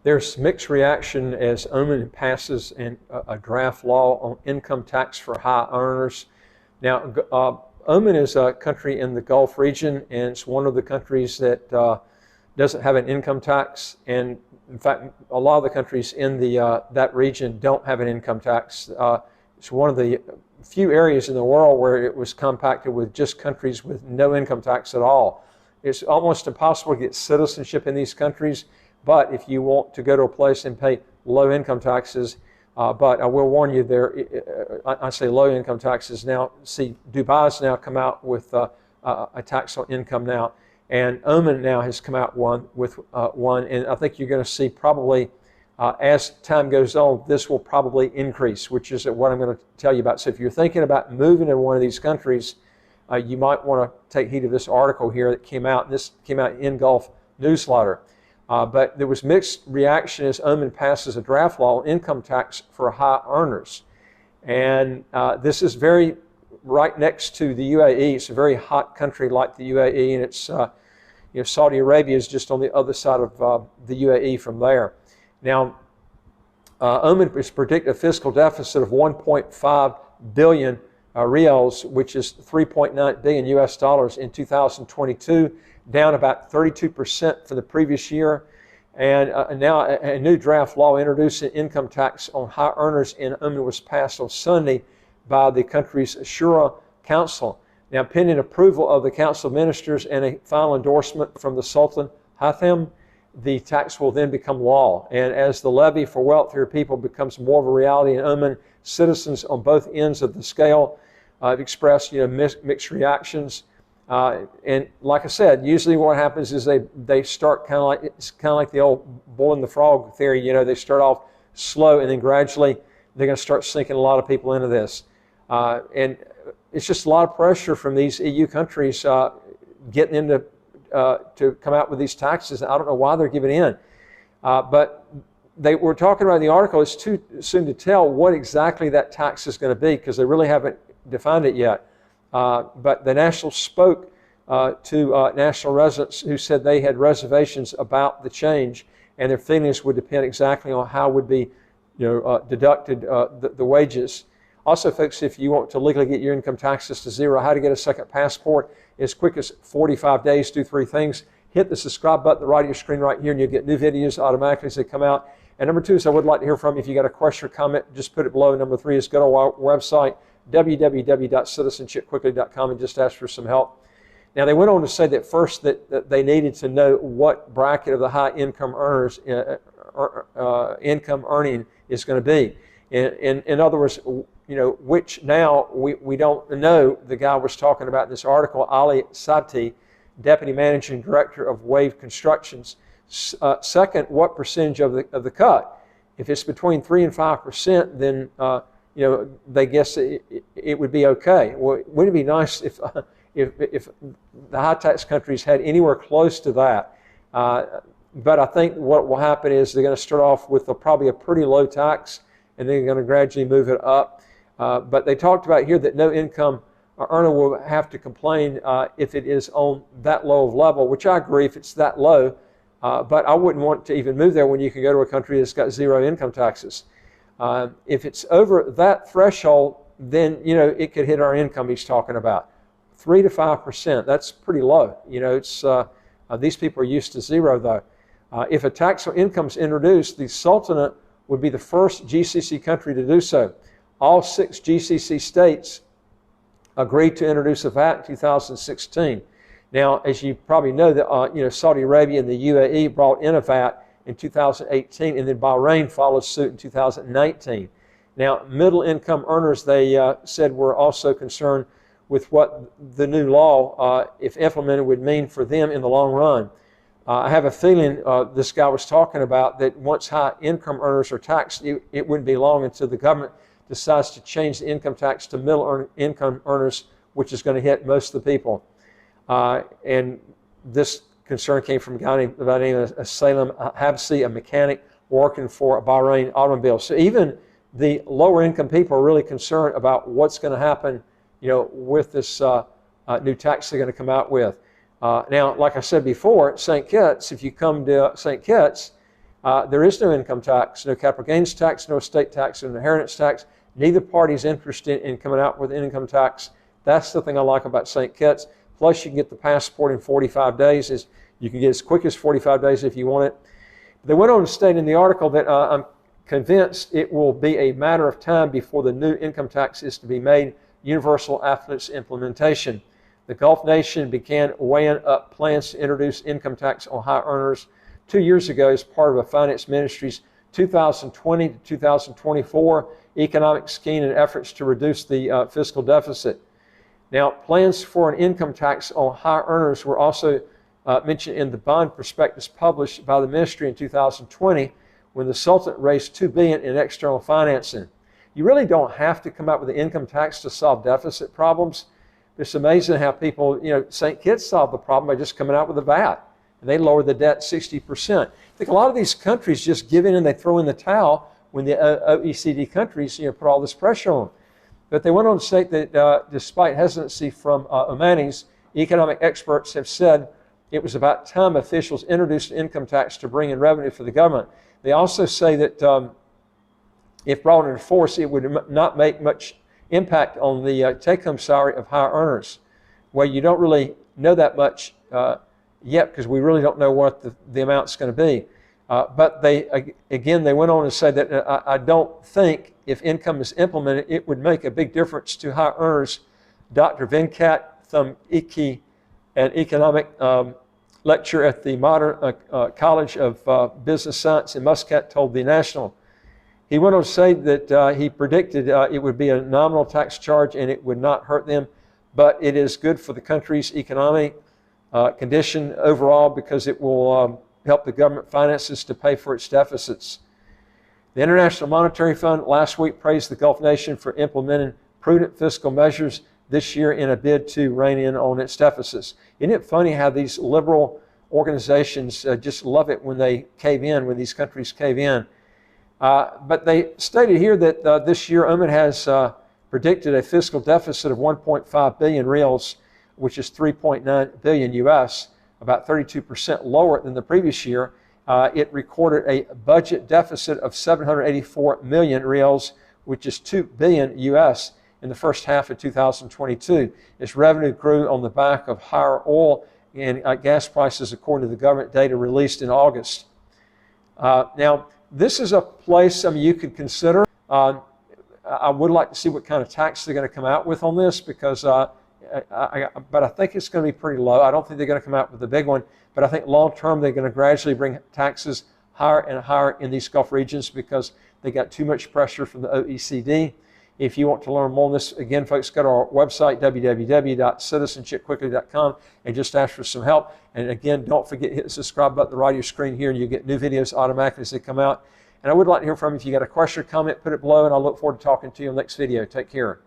There's mixed reaction as Oman passes a draft law on income tax for high earners. Now, Oman is a country in the Gulf region, and it's one of the countries that doesn't have an income tax. And in fact, a lot of the countries in that region don't have an income tax. It's one of the few areas in the world where it was compacted with just countries with no income tax at all. It's almost impossible to get citizenship in these countries. But if you want to go to a place and pay low income taxes, but I will warn you, I say low income taxes now. See, Dubai's now come out with a tax on income now, and Oman now has come out with one, and I think you're going to see probably as time goes on, this will probably increase, which is what I'm going to tell you about. So if you're thinking about moving to one of these countries, you might want to take heed of this article here that came out. This came out in Gulf Newsletter. But there was mixed reaction as Oman passes a draft law on income tax for high earners. And this is very right next to the UAE. It's a very hot country like the UAE, and it's Saudi Arabia is just on the other side of the UAE from there. Now, Oman is predicting a fiscal deficit of 1.5 billion riyals, which is 3.9 billion US dollars in 2022. Down about 32% from the previous year. And now a new draft law introducing income tax on high earners in Oman was passed on Sunday by the country's Shura Council. Now, pending approval of the Council of Ministers and a final endorsement from the Sultan Haitham, the tax will then become law. And as the levy for wealthier people becomes more of a reality in Oman, citizens on both ends of the scale have expressed mixed reactions. And like I said, usually what happens is they start kind of like the old boiling the frog theory. They start off slow, and then gradually they're going to start sinking a lot of people into this. And it's just a lot of pressure from these EU countries getting into to come out with these taxes. I don't know why they're giving in, but they were talking about in the article. It's too soon to tell what exactly that tax is going to be because they really haven't defined it yet. But the National spoke to national residents who said they had reservations about the change, and their feelings would depend exactly on how would be deducted the wages. Also, folks, if you want to legally get your income taxes to zero, how to get a second passport as quick as 45 days, do three things. Hit the subscribe button at the right of your screen right here, and you'll get new videos automatically as they come out. And number two is I would like to hear from you. If you got a question or comment, just put it below. Number three is go to our website, www.citizenshipquickly.com, and just ask for some help. Now, they went on to say that first that they needed to know what bracket of the high income earners income earning is going to be. In other words, which now we don't know. The guy was talking about in this article, Ali Sabti, Deputy Managing Director of Wave Constructions. Second, what percentage of the cut? If it's between 3 and 5%, then they guess it would be okay. Well, wouldn't it be nice if the high tax countries had anywhere close to that? But I think what will happen is they're going to start off with probably a pretty low tax, and then they're going to gradually move it up. But they talked about here that no income earner will have to complain if it is on that low of level, which I agree if it's that low. But I wouldn't want to even move there when you can go to a country that's got zero income taxes. If it's over that threshold, then it could hit our income he's talking about. 3 to 5%, that's pretty low. It's these people are used to zero though. If a tax on income is introduced, the Sultanate would be the first GCC country to do so. All 6 GCC states agreed to introduce a VAT in 2016. Now, as you probably know, that Saudi Arabia and the UAE brought in a VAT in 2018, and then Bahrain followed suit in 2019. Now, middle income earners, they said, were also concerned with what the new law, if implemented, would mean for them in the long run. I have a feeling this guy was talking about that once high income earners are taxed, it wouldn't be long until the government decides to change the income tax to middle income earners, which is going to hit most of the people. And this concern came from a guy by the name of Salem Habsi, a mechanic working for a Bahrain automobile. So even the lower income people are really concerned about what's going to happen, with this new tax they're going to come out with. Now, like I said before, St. Kitts, if you come to St. Kitts, There is no income tax, no capital gains tax, no estate tax, and inheritance tax. Neither party is interested in coming out with an income tax. That's the thing I like about St. Kitts. Plus, you can get the passport in 45 days. You can get as quick as 45 days if you want it. They went on to state in the article that I'm convinced it will be a matter of time before the new income tax is to be made universal after its implementation. The Gulf nation began weighing up plans to introduce income tax on high earners 2 years ago as part of a finance ministry's 2020 to 2024 economic scheme and efforts to reduce the fiscal deficit. Now, plans for an income tax on high earners were also mentioned in the bond prospectus published by the ministry in 2020 when the Sultan raised $2 billion in external financing. You really don't have to come up with an income tax to solve deficit problems. It's amazing how people, St. Kitts solved the problem by just coming out with a VAT. And they lowered the debt 60%. I think a lot of these countries just give in and they throw in the towel when the OECD countries put all this pressure on them. But they went on to state that despite hesitancy from Omanis, economic experts have said it was about time officials introduced an income tax to bring in revenue for the government. They also say that if brought into force, it would not make much impact on the take-home salary of high earners. Well, you don't really know that much yet because we really don't know what the amount's going to be. But they went on to say that I don't think if income is implemented, it would make a big difference to high earners. Dr. Venkat Thumiki, an economic lecturer at the Modern College of Business Science in Muscat, told The National. He went on to say that he predicted it would be a nominal tax charge and it would not hurt them, but it is good for the country's economic condition overall because it will help the government finances to pay for its deficits. The International Monetary Fund last week praised the Gulf nation for implementing prudent fiscal measures this year in a bid to rein in on its deficits. Isn't it funny how these liberal organizations just love it when they cave in, when these countries cave in? But they stated here that this year Oman has predicted a fiscal deficit of 1.5 billion reals, which is 3.9 billion US, about 32% lower than the previous year. It recorded a budget deficit of 784 million reals, which is 2 billion US in the first half of 2022. Its revenue grew on the back of higher oil and gas prices, according to the government data released in August. Now, this is a place you could consider. I would like to see what kind of tax they're going to come out with on this because, but I think it's going to be pretty low. I don't think they're going to come out with a big one, but I think long term they're going to gradually bring taxes higher and higher in these Gulf regions because they got too much pressure from the OECD. If you want to learn more on this, again, folks, go to our website, www.citizenshipquickly.com, and just ask for some help. And again, don't forget to hit the subscribe button at the right of your screen here, and you get new videos automatically as they come out. And I would like to hear from you. If you got a question or comment, put it below, and I look forward to talking to you in the next video. Take care.